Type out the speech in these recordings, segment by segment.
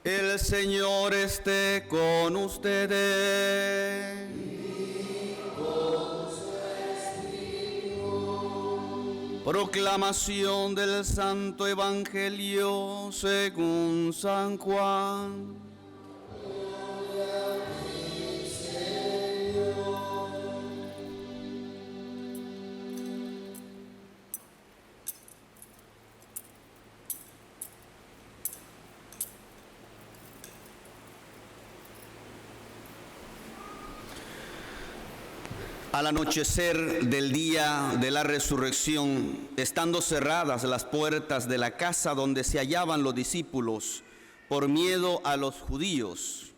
El Señor esté con ustedes. Y con su espíritu. Proclamación del Santo Evangelio según San Juan. Gloria a ti, Señor. Al anochecer del día de la resurrección, estando cerradas las puertas de la casa donde se hallaban los discípulos, por miedo a los judíos,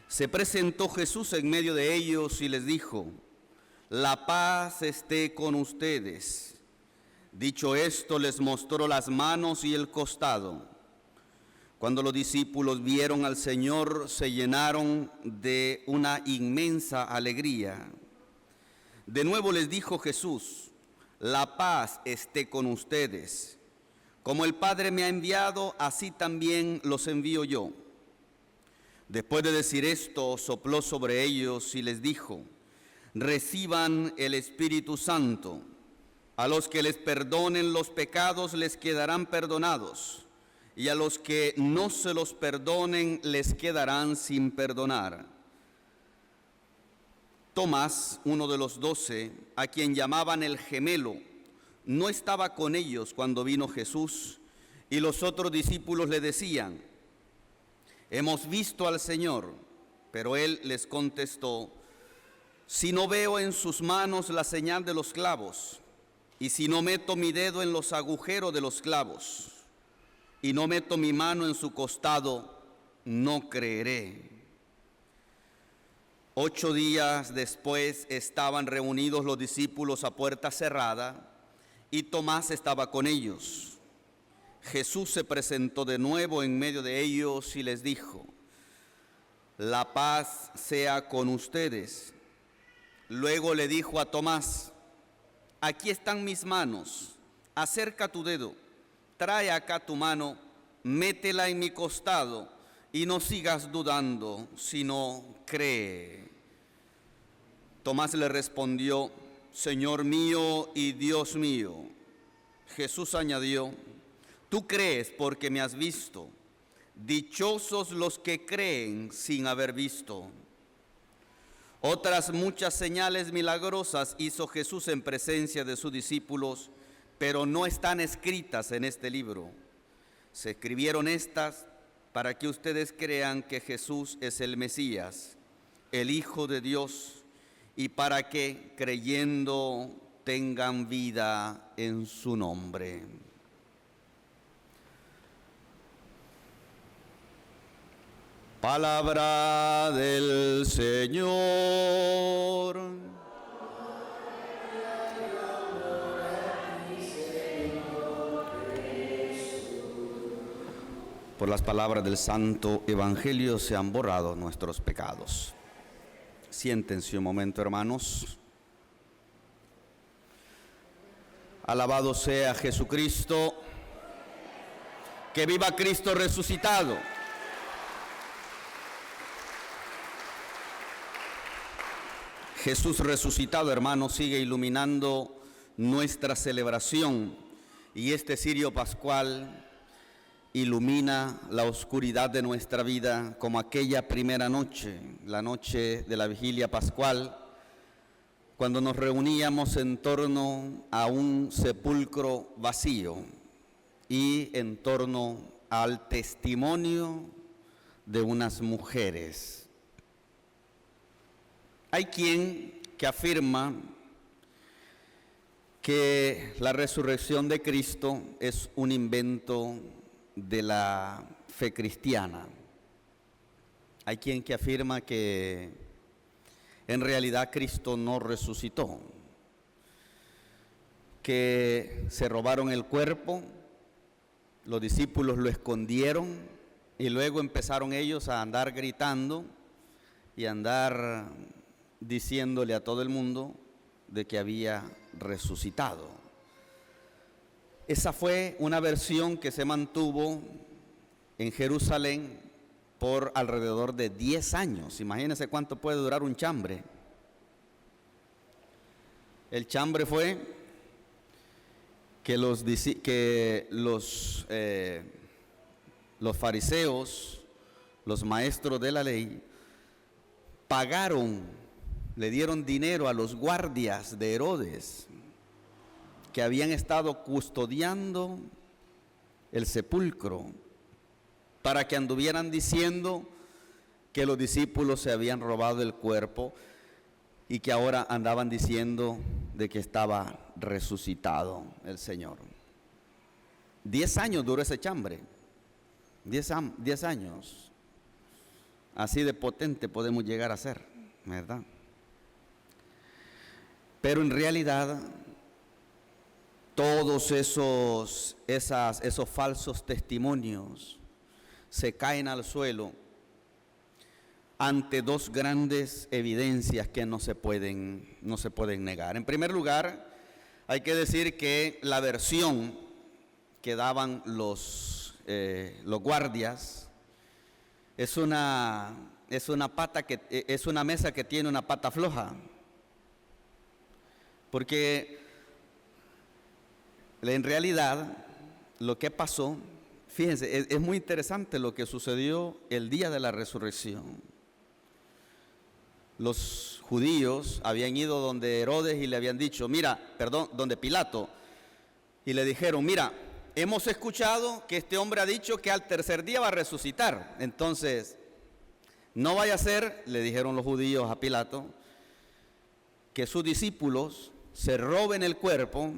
se presentó Jesús en medio de ellos y les dijo: la paz esté con ustedes. Dicho esto, les mostró las manos y el costado. Cuando los discípulos vieron al Señor, se llenaron de una inmensa alegría. De nuevo les dijo Jesús: la paz esté con ustedes. Como el Padre me ha enviado, así también los envío yo. Después de decir esto, sopló sobre ellos y les dijo: reciban el Espíritu Santo. A los que les perdonen los pecados les quedarán perdonados, y a los que no se los perdonen les quedarán sin perdonar. Tomás, uno de los 12, a quien llamaban el gemelo, no estaba con ellos cuando vino Jesús, y los otros discípulos le decían: hemos visto al Señor. Pero él les contestó: si no veo en sus manos la señal de los clavos, y si no meto mi dedo en los agujeros de los clavos, y no meto mi mano en su costado, no creeré. 8 días después estaban reunidos los discípulos a puerta cerrada, y Tomás estaba con ellos. Jesús se presentó de nuevo en medio de ellos y les dijo: la paz sea con ustedes. Luego le dijo a Tomás: aquí están mis manos, acerca tu dedo, trae acá tu mano, métela en mi costado, y no sigas dudando, sino cree. Tomás le respondió: Señor mío y Dios mío. Jesús añadió: tú crees porque me has visto. Dichosos los que creen sin haber visto. Otras muchas señales milagrosas hizo Jesús en presencia de sus discípulos, pero no están escritas en este libro. Se escribieron estas para que ustedes crean que Jesús es el Mesías, el Hijo de Dios, y para que, creyendo, tengan vida en su nombre. Palabra del Señor. Por las palabras del Santo Evangelio se han borrado nuestros pecados. Siéntense un momento, hermanos. Alabado sea Jesucristo. Que viva Cristo resucitado. Jesús resucitado, hermanos, sigue iluminando nuestra celebración, y este cirio pascual ilumina la oscuridad de nuestra vida, como aquella primera noche, la noche de la vigilia pascual, cuando nos reuníamos en torno a un sepulcro vacío y en torno al testimonio de unas mujeres. Hay quien que afirma que la resurrección de Cristo es un invento de la fe cristiana. Hay quien que afirma que en realidad Cristo no resucitó, que se robaron el cuerpo, los discípulos lo escondieron y luego empezaron ellos a andar gritando y a andar diciéndole a todo el mundo de que había resucitado. Esa fue una versión que se mantuvo en Jerusalén por alrededor de 10 años. Imagínense cuánto puede durar un chambre. El chambre fue que los fariseos, los maestros de la ley, pagaron, le dieron dinero a los guardias de Herodes que habían estado custodiando el sepulcro para que anduvieran diciendo que los discípulos se habían robado el cuerpo y que ahora andaban diciendo de que estaba resucitado el Señor. 10 años duró ese chambre, 10 años. Así de potente podemos llegar a ser, ¿verdad? Pero en realidad, todos esos falsos testimonios se caen al suelo ante dos grandes evidencias que no se pueden negar. En primer lugar, hay que decir que la versión que daban los guardias es una mesa que tiene una pata floja, porque en realidad lo que pasó, fíjense, es muy interesante lo que sucedió el día de la resurrección. Los judíos habían ido donde Herodes y le habían dicho, donde Pilato, y le dijeron, mira, hemos escuchado que este hombre ha dicho que al tercer día va a resucitar. Entonces, no vaya a ser, le dijeron los judíos a Pilato, que sus discípulos se roben el cuerpo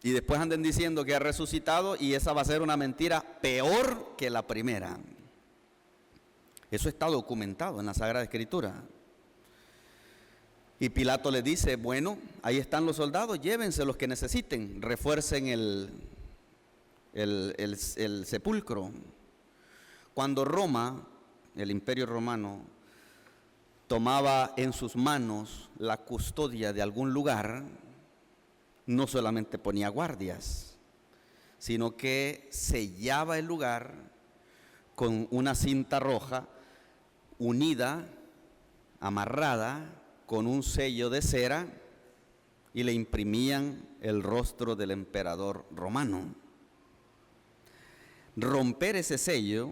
y después anden diciendo que ha resucitado, y esa va a ser una mentira peor que la primera. Eso está documentado en la Sagrada Escritura. Y Pilato le dice, bueno, ahí están los soldados, llévense los que necesiten, refuercen el sepulcro. Cuando Roma, el Imperio Romano, tomaba en sus manos la custodia de algún lugar, no solamente ponía guardias, sino que sellaba el lugar con una cinta roja unida, amarrada con un sello de cera, y le imprimían el rostro del emperador romano. Romper ese sello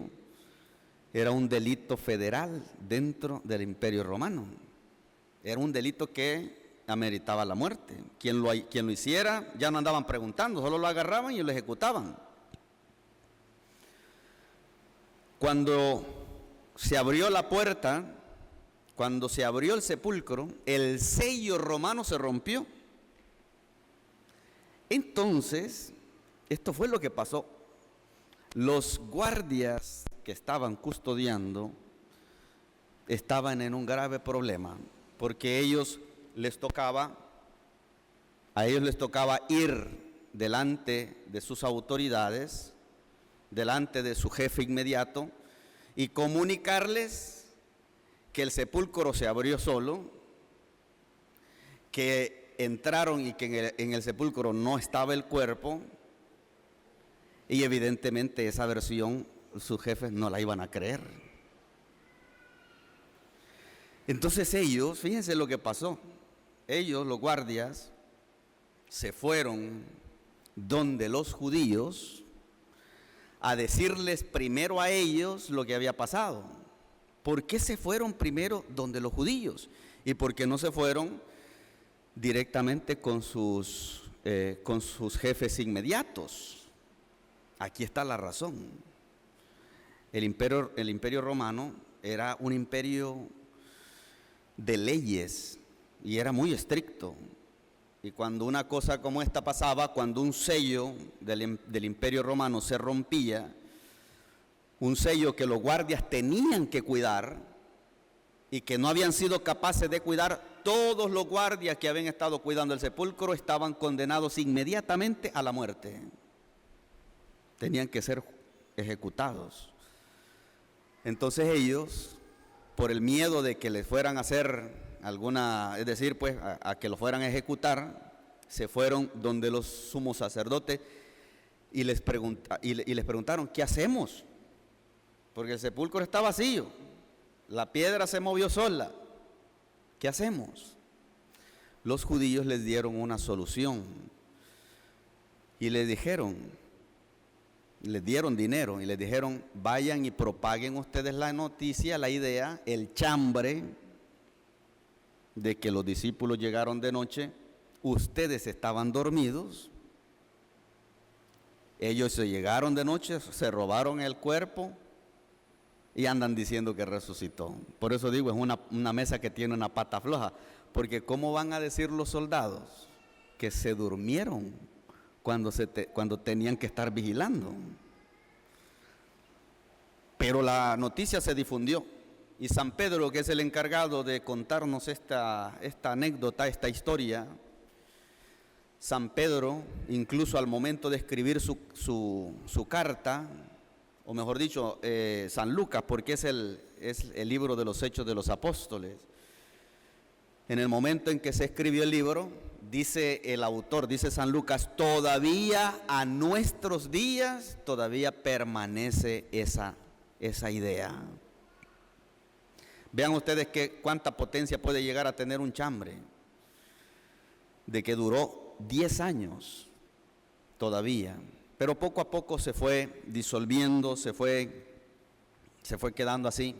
era un delito federal dentro del Imperio Romano. Era un delito que ameritaba la muerte. Quien lo hiciera ya no andaban preguntando, solo lo agarraban y lo ejecutaban. Cuando se abrió la puerta, cuando se abrió el sepulcro, el sello romano se rompió. Entonces, esto fue lo que pasó. Los guardias que estaban custodiando estaban en un grave problema, porque a ellos les tocaba ir delante de sus autoridades, delante de su jefe inmediato, y comunicarles que el sepulcro se abrió solo, que entraron y que en el sepulcro no estaba el cuerpo, y evidentemente esa versión sus jefes no la iban a creer. Entonces ellos, fíjense lo que pasó, ellos, los guardias, se fueron donde los judíos a decirles primero a ellos lo que había pasado. ¿Por qué se fueron primero donde los judíos? ¿Y por qué no se fueron directamente con sus jefes inmediatos? Aquí está la razón. El imperio romano era un imperio de leyes y era muy estricto. Y cuando una cosa como esta pasaba, cuando un sello del Imperio Romano se rompía, un sello que los guardias tenían que cuidar y que no habían sido capaces de cuidar, todos los guardias que habían estado cuidando el sepulcro estaban condenados inmediatamente a la muerte. Tenían que ser ejecutados. Entonces ellos, por el miedo de que les fueran a hacer es decir, pues a que lo fueran a ejecutar, se fueron donde los sumos sacerdotes y les preguntaron, ¿qué hacemos? porque el sepulcro está vacío, la piedra se movió sola. ¿Qué hacemos? Los judíos les dieron una solución y les dieron dinero y les dijeron: vayan y propaguen ustedes la noticia, la idea, el chambre de que los discípulos llegaron de noche, ustedes estaban dormidos, ellos se llegaron de noche, se robaron el cuerpo y andan diciendo que resucitó. Por eso digo, es una mesa que tiene una pata floja, porque ¿cómo van a decir los soldados que se durmieron cuando tenían que estar vigilando? Pero la noticia se difundió y San Pedro, que es el encargado de contarnos esta anécdota, esta historia, San Pedro, incluso al momento de escribir su carta, o mejor dicho, San Lucas, porque es el libro de los Hechos de los Apóstoles, en el momento en que se escribió el libro, dice el autor, dice San Lucas: todavía a nuestros días, todavía permanece esa idea. Vean ustedes cuánta potencia puede llegar a tener un chambre, de que duró 10 años todavía, pero poco a poco se fue disolviendo, se fue quedando así,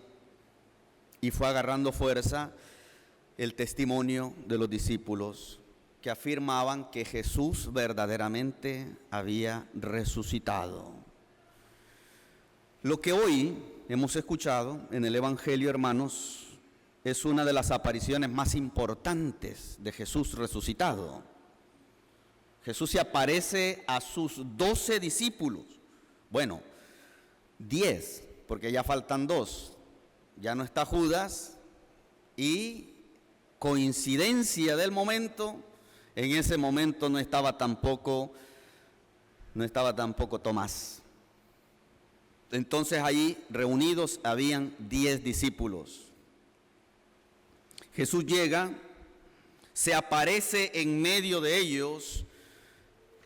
y fue agarrando fuerza el testimonio de los discípulos que afirmaban que Jesús verdaderamente había resucitado. Lo que hoy hemos escuchado en el Evangelio, hermanos, es una de las apariciones más importantes de Jesús resucitado. Jesús se aparece a sus 12 discípulos, bueno, 10, porque ya faltan 2, ya no está Judas, y coincidencia del momento, en ese momento no estaba tampoco Tomás. Entonces allí reunidos habían 10 discípulos. Jesús llega, se aparece en medio de ellos,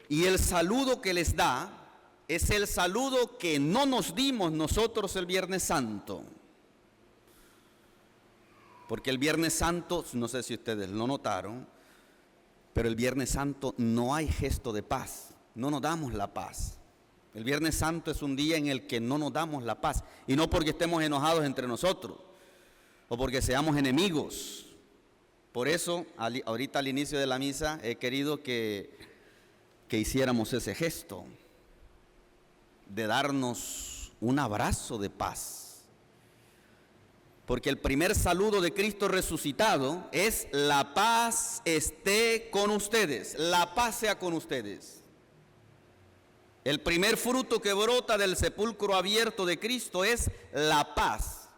y el saludo que les da es el saludo que no nos dimos nosotros el Viernes Santo. Porque el Viernes Santo, no sé si ustedes lo notaron, pero el Viernes Santo no hay gesto de paz, no nos damos la paz. El Viernes Santo es un día en el que no nos damos la paz, y no porque estemos enojados entre nosotros o porque seamos enemigos. Por eso, ahorita al inicio de la misa he querido que hiciéramos ese gesto de darnos un abrazo de paz. Porque el primer saludo de Cristo resucitado es: la paz esté con ustedes, la paz sea con ustedes. El primer fruto que brota del sepulcro abierto de Cristo es la paz,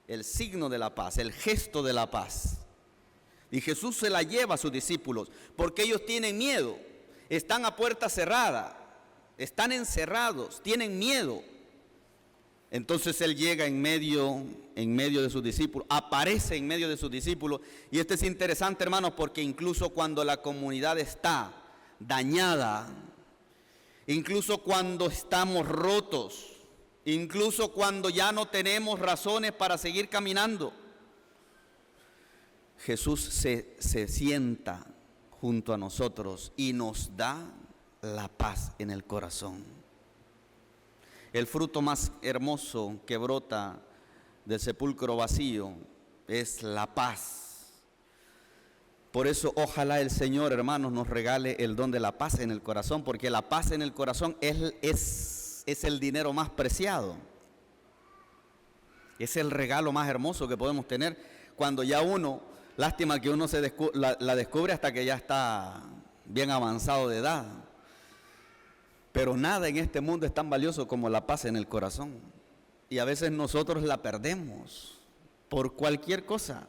el signo de la paz, el gesto de la paz. Y Jesús se la lleva a sus discípulos porque ellos tienen miedo, están a puerta cerrada, están encerrados, tienen miedo. Entonces Él llega en medio de sus discípulos, aparece en medio de sus discípulos. Y esto es interesante, hermanos, porque incluso cuando la comunidad está dañada, incluso cuando estamos rotos, incluso cuando ya no tenemos razones para seguir caminando, Jesús se sienta junto a nosotros y nos da la paz en el corazón. El fruto más hermoso que brota del sepulcro vacío es la paz. Por eso ojalá el Señor, hermanos, nos regale el don de la paz en el corazón, porque la paz en el corazón es el dinero más preciado. Es el regalo más hermoso que podemos tener cuando ya uno, lástima que uno la descubre hasta que ya está bien avanzado de edad. Pero nada en este mundo es tan valioso como la paz en el corazón. Y a veces nosotros la perdemos por cualquier cosa,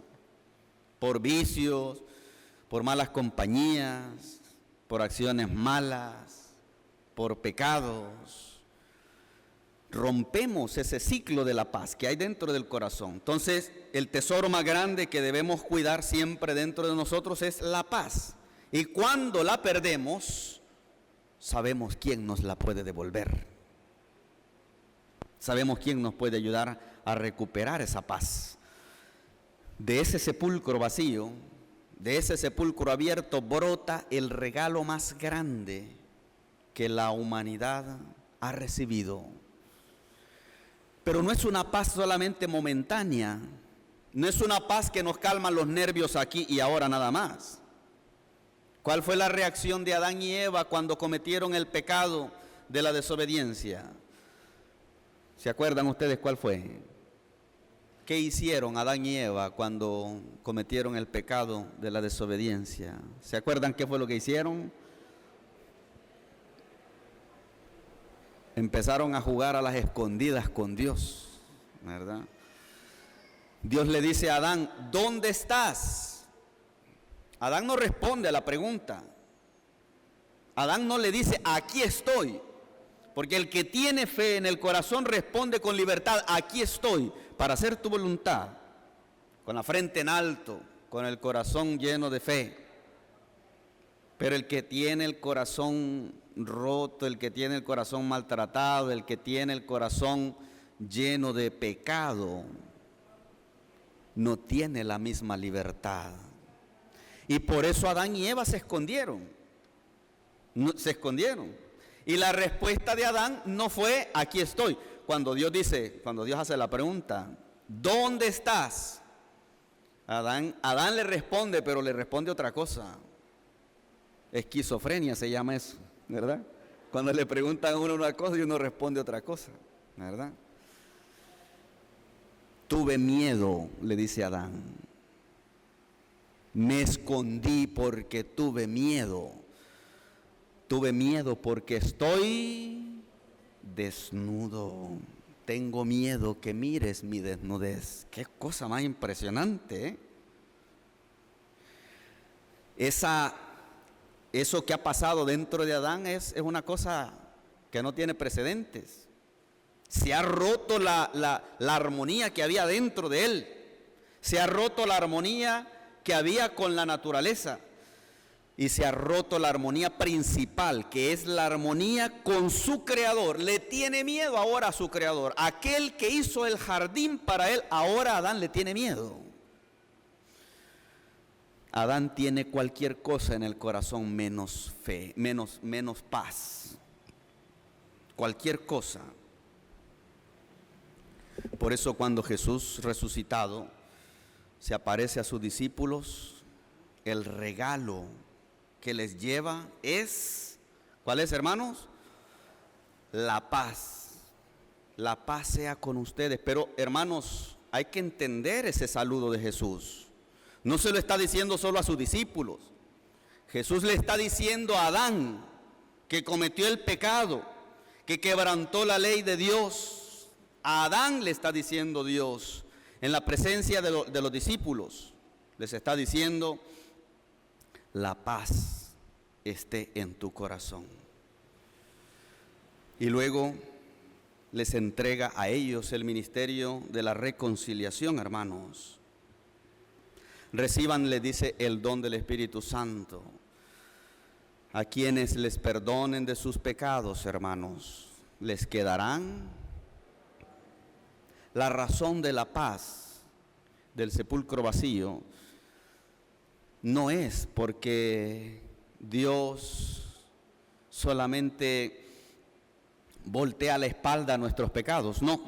por vicios, por malas compañías, por acciones malas, por pecados. Rompemos ese ciclo de la paz que hay dentro del corazón. Entonces, el tesoro más grande que debemos cuidar siempre dentro de nosotros es la paz. Y cuando la perdemos, sabemos quién nos la puede devolver. Sabemos quién nos puede ayudar a recuperar esa paz. De ese sepulcro vacío, de ese sepulcro abierto, brota el regalo más grande que la humanidad ha recibido. Pero no es una paz solamente momentánea, no es una paz que nos calma los nervios aquí y ahora nada más. ¿Cuál fue la reacción de Adán y Eva cuando cometieron el pecado de la desobediencia? ¿Se acuerdan ustedes cuál fue? ¿Qué hicieron Adán y Eva cuando cometieron el pecado de la desobediencia? ¿Se acuerdan qué fue lo que hicieron? Empezaron a jugar a las escondidas con Dios, ¿verdad? Dios le dice a Adán, ¿dónde estás? Adán no responde a la pregunta. Adán no le dice, aquí estoy. Porque el que tiene fe en el corazón responde con libertad, aquí estoy, para hacer tu voluntad. Con la frente en alto, con el corazón lleno de fe. Pero el que tiene el corazón roto, el que tiene el corazón maltratado, el que tiene el corazón lleno de pecado, no tiene la misma libertad. Y por eso Adán y Eva se escondieron. Se escondieron. Y la respuesta de Adán no fue, aquí estoy. Cuando Dios hace la pregunta, ¿dónde estás? Adán le responde, pero le responde otra cosa. Esquizofrenia se llama eso, ¿verdad? Cuando le preguntan a uno una cosa y uno responde otra cosa, ¿verdad? Tuve miedo, le dice Adán. Me escondí porque tuve miedo. Tuve miedo porque estoy desnudo. Tengo miedo que mires mi desnudez. Qué cosa más impresionante, ¿eh? Eso que ha pasado dentro de Adán es una cosa que no tiene precedentes. Se ha roto la armonía que había dentro de él. Se ha roto la armonía que había con la naturaleza. Y se ha roto la armonía principal, que es la armonía con su creador. Le tiene miedo ahora a su creador. Aquel que hizo el jardín para él, ahora Adán le tiene miedo. Adán tiene cualquier cosa en el corazón menos fe, menos paz. Cualquier cosa. Por eso cuando Jesús resucitado se aparece a sus discípulos, el regalo que les lleva es, ¿cuál es, hermanos? La paz. La paz sea con ustedes. Pero, hermanos, hay que entender ese saludo de Jesús. No se lo está diciendo solo a sus discípulos. Jesús le está diciendo a Adán, que cometió el pecado, que quebrantó la ley de Dios. A Adán le está diciendo Dios, en la presencia de los discípulos, les está diciendo, la paz esté en tu corazón. Y luego les entrega a ellos el ministerio de la reconciliación, hermanos. Reciban, le dice, el don del Espíritu Santo. A quienes les perdonen de sus pecados, hermanos, les quedarán. La razón de la paz del sepulcro vacío no es porque Dios solamente voltea la espalda a nuestros pecados, no.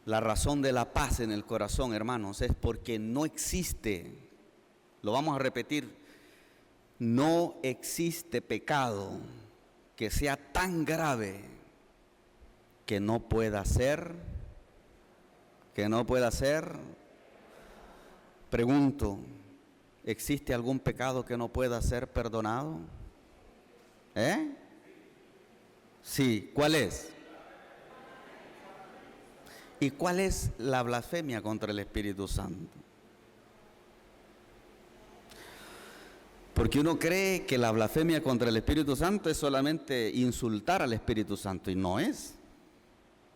La razón de la paz en el corazón, hermanos, es porque no existe, lo vamos a repetir, no existe pecado que sea tan grave que no pueda ser. Pregunto, ¿existe algún pecado que no pueda ser perdonado? Sí, ¿cuál es? ¿Y cuál es la blasfemia contra el Espíritu Santo? Porque uno cree que la blasfemia contra el Espíritu Santo es solamente insultar al Espíritu Santo, y no es.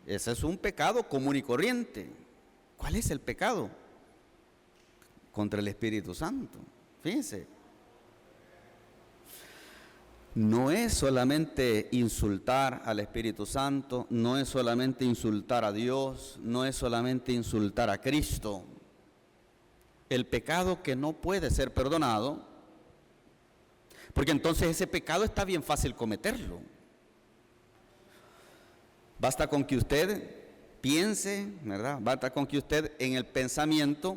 Ese es un pecado común y corriente. ¿Cuál es el pecado contra el Espíritu Santo? Fíjense. No es solamente insultar al Espíritu Santo, no es solamente insultar a Dios, no es solamente insultar a Cristo. El pecado que no puede ser perdonado, porque entonces ese pecado está bien fácil cometerlo. Basta con que usted piense, ¿verdad? Basta con que usted en el pensamiento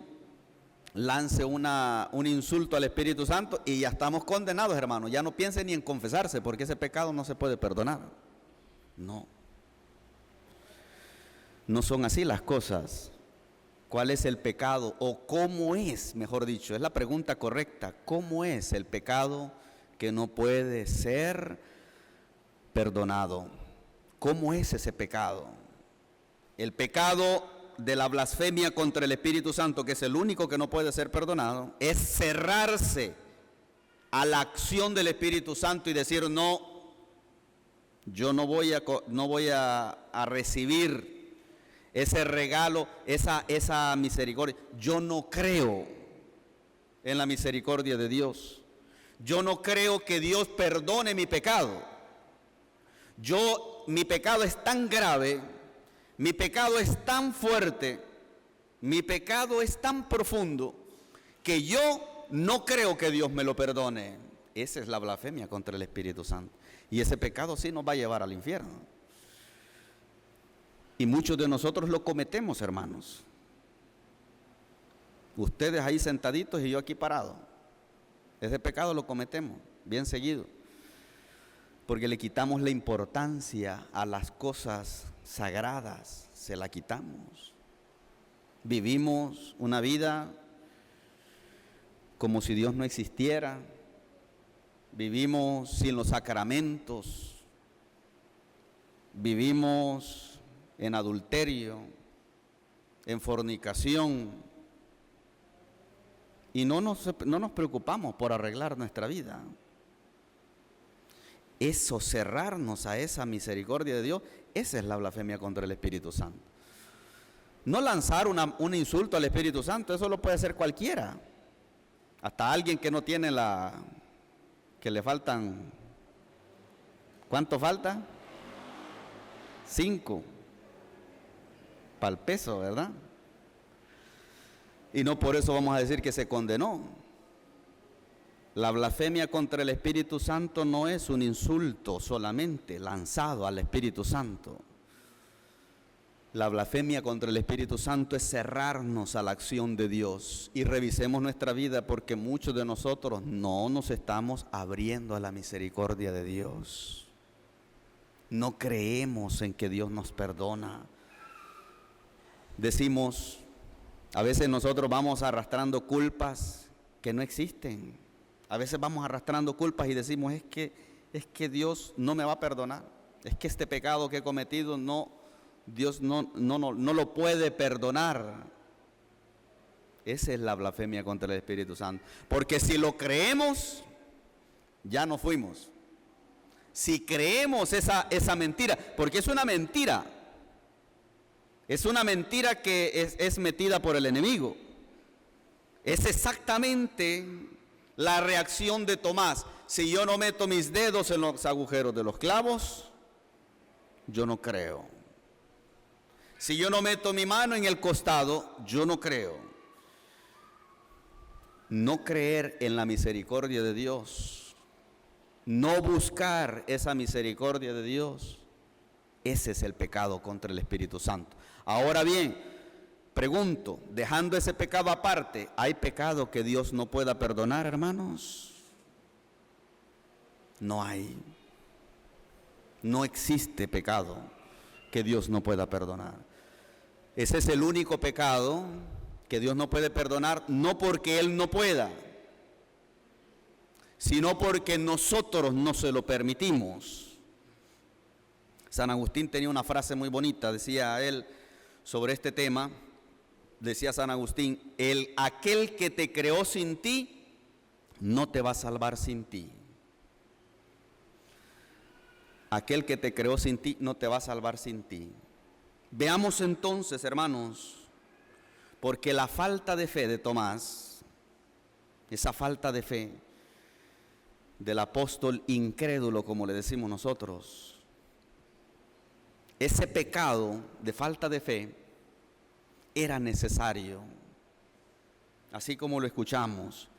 lance un insulto al Espíritu Santo y ya estamos condenados, hermanos. Ya no piense ni en confesarse, porque ese pecado no se puede perdonar. No. No son así las cosas. ¿Cuál es el pecado? O cómo es, mejor dicho, es la pregunta correcta. ¿Cómo es el pecado que no puede ser perdonado? ¿Cómo es ese pecado? El pecado de la blasfemia contra el Espíritu Santo, que es el único que no puede ser perdonado, es cerrarse a la acción del Espíritu Santo y decir: no, yo no voy a recibir ese regalo, esa misericordia. Yo no creo en la misericordia de Dios. Yo no creo que Dios perdone mi pecado. Mi pecado es tan grave, mi pecado es tan fuerte, mi pecado es tan profundo, que yo no creo que Dios me lo perdone. Esa es la blasfemia contra el Espíritu Santo. Y ese pecado sí nos va a llevar al infierno. Y muchos de nosotros lo cometemos, hermanos. Ustedes ahí sentaditos y yo aquí parado. Ese pecado lo cometemos bien seguido, porque le quitamos la importancia a las cosas sagradas, se la quitamos. Vivimos una vida como si Dios no existiera. Vivimos sin los sacramentos. Vivimos en adulterio, en fornicación. Y no nos preocupamos por arreglar nuestra vida. Eso, cerrarnos a esa misericordia de Dios, esa es la blasfemia contra el Espíritu Santo. No lanzar un insulto al Espíritu Santo, eso lo puede hacer cualquiera. Hasta alguien que no tiene que le faltan, ¿cuánto falta? 5 para el peso, ¿verdad? Y no por eso vamos a decir que se condenó. La blasfemia contra el Espíritu Santo no es un insulto solamente lanzado al Espíritu Santo. La blasfemia contra el Espíritu Santo es cerrarnos a la acción de Dios. Y revisemos nuestra vida, porque muchos de nosotros no nos estamos abriendo a la misericordia de Dios. No creemos en que Dios nos perdona. Decimos, a veces nosotros vamos arrastrando culpas que no existen. A veces vamos arrastrando culpas y decimos: es que Dios no me va a perdonar. Es que este pecado que he cometido Dios no lo puede perdonar. Esa es la blasfemia contra el Espíritu Santo. Porque si lo creemos, ya no fuimos. Si creemos esa mentira, porque es una mentira. Es una mentira que es metida por el enemigo. Es exactamente la reacción de Tomás: si yo no meto mis dedos en los agujeros de los clavos, yo no creo. Si yo no meto mi mano en el costado, yo no creo. No creer en la misericordia de Dios, no buscar esa misericordia de Dios, ese es el pecado contra el Espíritu Santo. Ahora bien, pregunto, dejando ese pecado aparte, ¿hay pecado que Dios no pueda perdonar, hermanos? No hay. No existe pecado que Dios no pueda perdonar. Ese es el único pecado que Dios no puede perdonar, no porque Él no pueda, sino porque nosotros no se lo permitimos. San Agustín tenía una frase muy bonita, decía él sobre este tema, decía San Agustín: aquel que te creó sin ti, no te va a salvar sin ti. Aquel que te creó sin ti, no te va a salvar sin ti. Veamos entonces, hermanos, porque la falta de fe de Tomás, esa falta de fe, del apóstol incrédulo, como le decimos nosotros. Ese pecado de falta de fe era necesario, así como lo escuchamos,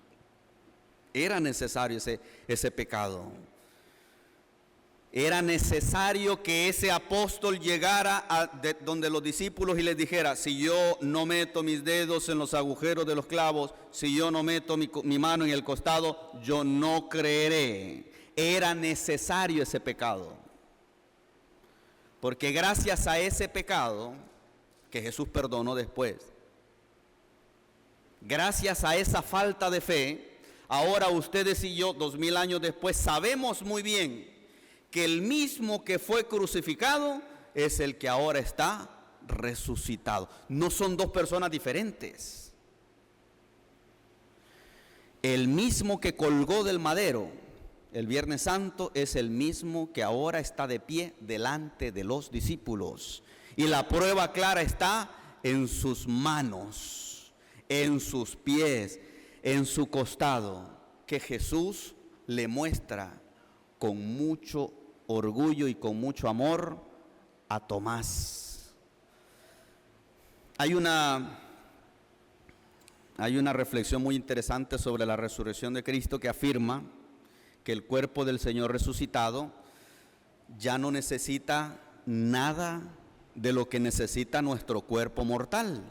era necesario ese pecado. Era necesario que ese apóstol llegara donde los discípulos y les dijera: si yo no meto mis dedos en los agujeros de los clavos, si yo no meto mi mano en el costado, yo no creeré. Era necesario ese pecado. Porque gracias a ese pecado que Jesús perdonó después, gracias a esa falta de fe, ahora ustedes y yo, 2000 años después, sabemos muy bien que el mismo que fue crucificado es el que ahora está resucitado. No son dos personas diferentes. El mismo que colgó del madero el Viernes Santo es el mismo que ahora está de pie delante de los discípulos. Y la prueba clara está en sus manos, en sus pies, en su costado, que Jesús le muestra con mucho orgullo y con mucho amor a Tomás. Hay una reflexión muy interesante sobre la resurrección de Cristo que afirma que el cuerpo del Señor resucitado ya no necesita nada de lo que necesita nuestro cuerpo mortal.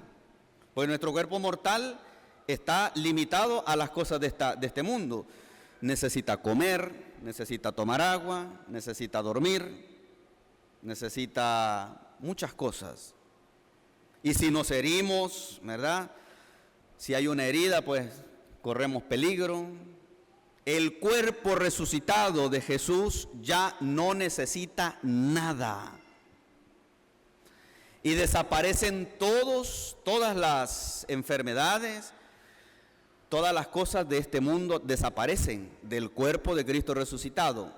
Pues nuestro cuerpo mortal está limitado a las cosas de este mundo. Necesita comer, necesita tomar agua, necesita dormir, necesita muchas cosas. Y si nos herimos, ¿verdad? Si hay una herida, pues corremos peligro. El cuerpo resucitado de Jesús ya no necesita nada. Y desaparecen todas las enfermedades, todas las cosas de este mundo desaparecen del cuerpo de Cristo resucitado,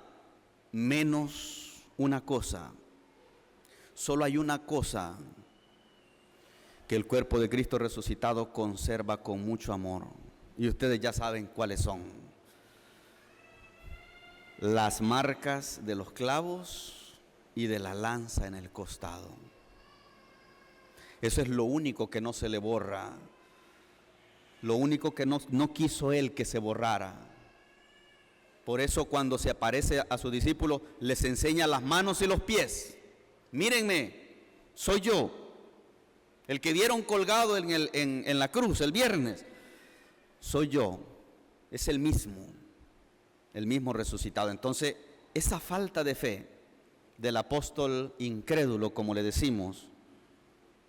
menos una cosa. Solo hay una cosa que el cuerpo de Cristo resucitado conserva con mucho amor. Y ustedes ya saben cuáles son. Las marcas de los clavos y de la lanza en el costado. Eso es lo único que no se le borra. Lo único que no quiso él que se borrara. Por eso cuando se aparece a sus discípulos, les enseña las manos y los pies. Mírenme, soy yo, el que vieron colgado en la cruz el viernes. Soy yo, es el mismo resucitado. Entonces, esa falta de fe del apóstol incrédulo, como le decimos,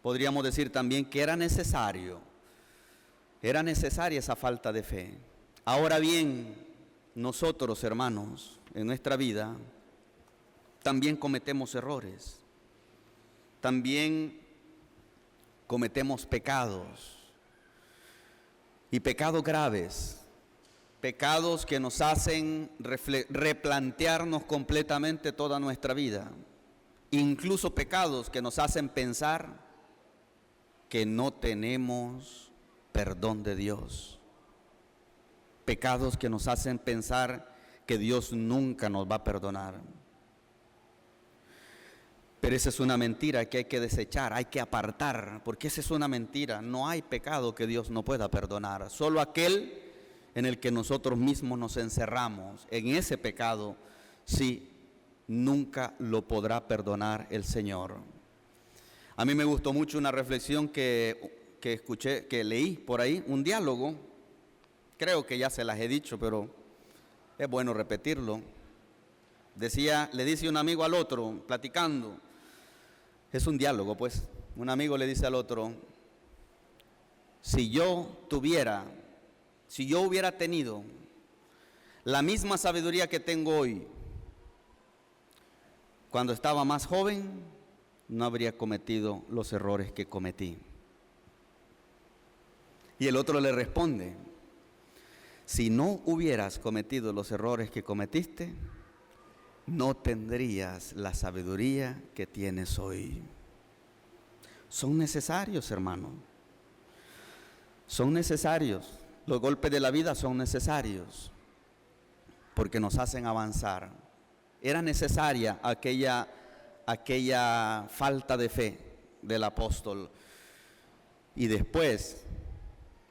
podríamos decir también que era necesaria esa falta de fe. Ahora bien, nosotros, hermanos, en nuestra vida, también cometemos errores, también cometemos pecados, y pecados graves, pecados que nos hacen replantearnos completamente toda nuestra vida, incluso pecados que nos hacen pensar que no tenemos perdón de Dios, pecados que nos hacen pensar que Dios nunca nos va a perdonar. Pero esa es una mentira que hay que desechar, hay que apartar, porque esa es una mentira. No hay pecado que Dios no pueda perdonar, solo aquel en el que nosotros mismos nos encerramos. En ese pecado, sí, nunca lo podrá perdonar el Señor. A mí me gustó mucho una reflexión que escuché, que leí por ahí, un diálogo. Creo que ya se las he dicho, pero es bueno repetirlo. Le dice un amigo al otro, platicando. Es un diálogo, pues. Un amigo le dice al otro: si yo hubiera tenido la misma sabiduría que tengo hoy, cuando estaba más joven, no habría cometido los errores que cometí. Y el otro le responde: si no hubieras cometido los errores que cometiste, no tendrías la sabiduría que tienes hoy. Son necesarios, hermano. Son necesarios. Los golpes de la vida son necesarios. porque nos hacen avanzar. Era necesaria aquella falta de fe del apóstol. Y después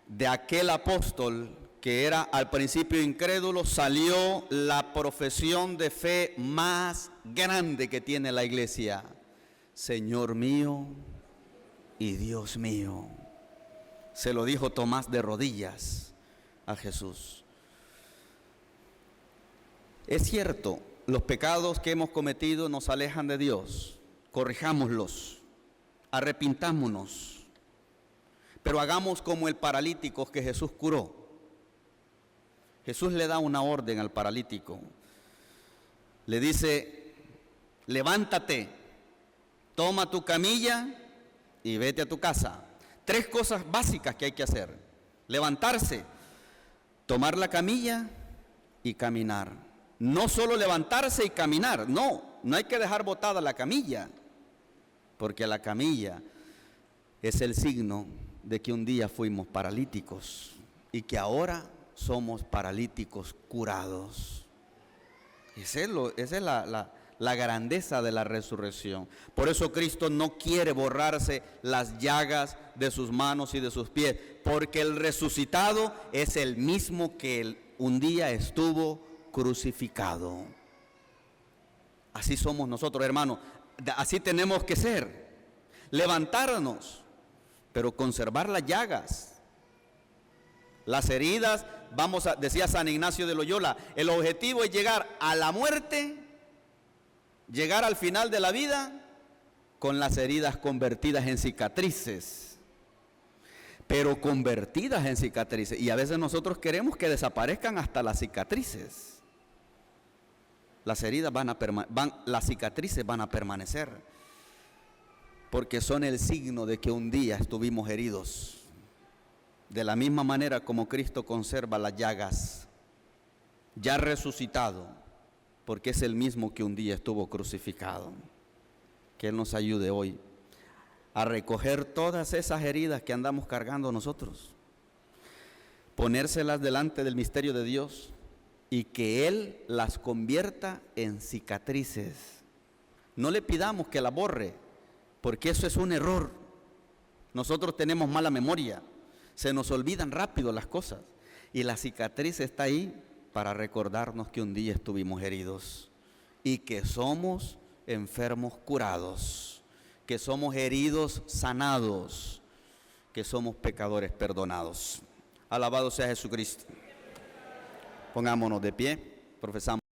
de aquel apóstol que era al principio incrédulo, salió la profesión de fe más grande que tiene la iglesia. Señor mío y Dios mío. Se lo dijo Tomás de rodillas a Jesús. Es cierto, los pecados que hemos cometido nos alejan de Dios. Corrijámoslos, arrepintámonos, pero hagamos como el paralítico que Jesús curó. Jesús le da una orden al paralítico. Le dice: levántate, toma tu camilla y vete a tu casa. 3 cosas básicas que hay que hacer: levantarse, tomar la camilla y caminar. No solo levantarse y caminar, no hay que dejar botada la camilla, porque la camilla es el signo de que un día fuimos paralíticos y que ahora somos paralíticos curados. Esa es la grandeza de la resurrección. Por eso Cristo no quiere borrarse las llagas de sus manos y de sus pies, porque el resucitado es el mismo que un día estuvo crucificado. Así somos nosotros, hermanos. Así tenemos que ser. Levantarnos, pero conservar las llagas. Las heridas, decía San Ignacio de Loyola, el objetivo es llegar a la muerte, llegar al final de la vida con las heridas convertidas en cicatrices, pero convertidas en cicatrices. Y a veces nosotros queremos que desaparezcan hasta las cicatrices. Las heridas las cicatrices van a permanecer, porque son el signo de que un día estuvimos heridos. De la misma manera como Cristo conserva las llagas, ya resucitado, porque es el mismo que un día estuvo crucificado. Que Él nos ayude hoy a recoger todas esas heridas que andamos cargando nosotros, ponérselas delante del misterio de Dios y que Él las convierta en cicatrices. No le pidamos que la borre, porque eso es un error. Nosotros tenemos mala memoria. Se nos olvidan rápido las cosas, y la cicatriz está ahí para recordarnos que un día estuvimos heridos y que somos enfermos curados, que somos heridos sanados, que somos pecadores perdonados. Alabado sea Jesucristo. Pongámonos de pie, profesamos.